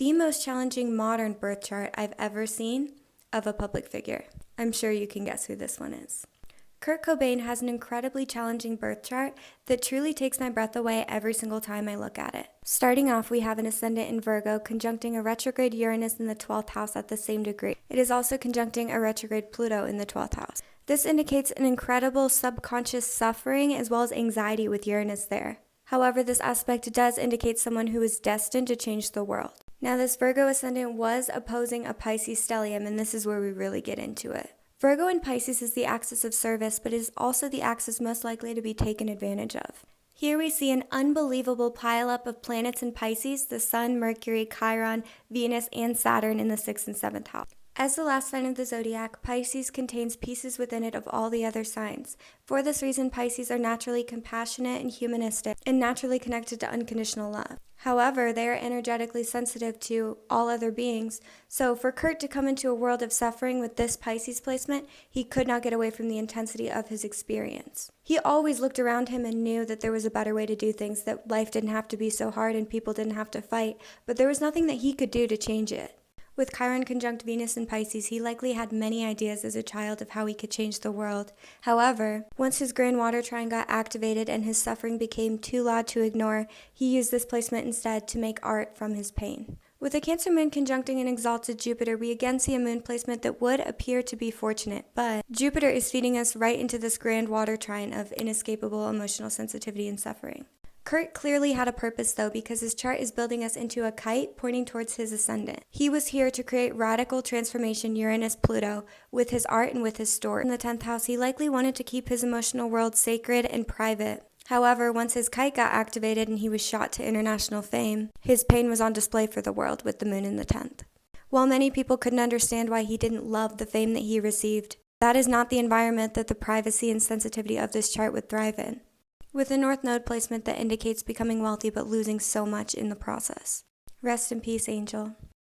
the most challenging modern birth chart I've ever seen of a public figure. I'm sure you can guess who this one is. Kurt Cobain has an incredibly challenging birth chart that truly takes my breath away every single time I look at it. Starting off, we have an ascendant in Virgo conjuncting a retrograde Uranus in the 12th house at the same degree. It is also conjuncting a retrograde Pluto in the 12th house. This indicates an incredible subconscious suffering as well as anxiety with Uranus there. However, this aspect does indicate someone who is destined to change the world. Now, this Virgo ascendant was opposing a Pisces stellium, and this is where we really get into it. Virgo in Pisces is the axis of service, but is also the axis most likely to be taken advantage of. Here we see an unbelievable pileup of planets in Pisces, the Sun, Mercury, Chiron, Venus, and Saturn in the 6th and 7th house. As the last sign of the zodiac, Pisces contains pieces within it of all the other signs. For this reason, Pisces are naturally compassionate and humanistic, and naturally connected to unconditional love. However, they are energetically sensitive to all other beings, so for Kurt to come into a world of suffering with this Pisces placement, he could not get away from the intensity of his experience. He always looked around him and knew that there was a better way to do things, that life didn't have to be so hard and people didn't have to fight, but there was nothing that he could do to change it. With Chiron conjunct Venus in Pisces, he likely had many ideas as a child of how he could change the world. However, once his grand water trine got activated and his suffering became too loud to ignore, he used this placement instead to make art from his pain. With a Cancer moon conjuncting an exalted Jupiter, we again see a moon placement that would appear to be fortunate, but Jupiter is feeding us right into this grand water trine of inescapable emotional sensitivity and suffering. Kurt clearly had a purpose though, because his chart is building us into a kite pointing towards his ascendant. He was here to create radical transformation Uranus-Pluto with his art and with his story. In the 10th house, he likely wanted to keep his emotional world sacred and private. However, once his kite got activated and he was shot to international fame, his pain was on display for the world with the moon in the 10th. While many people couldn't understand why he didn't love the fame that he received, that is not the environment that the privacy and sensitivity of this chart would thrive in, with a North Node placement that indicates becoming wealthy but losing so much in the process. Rest in peace, Angel.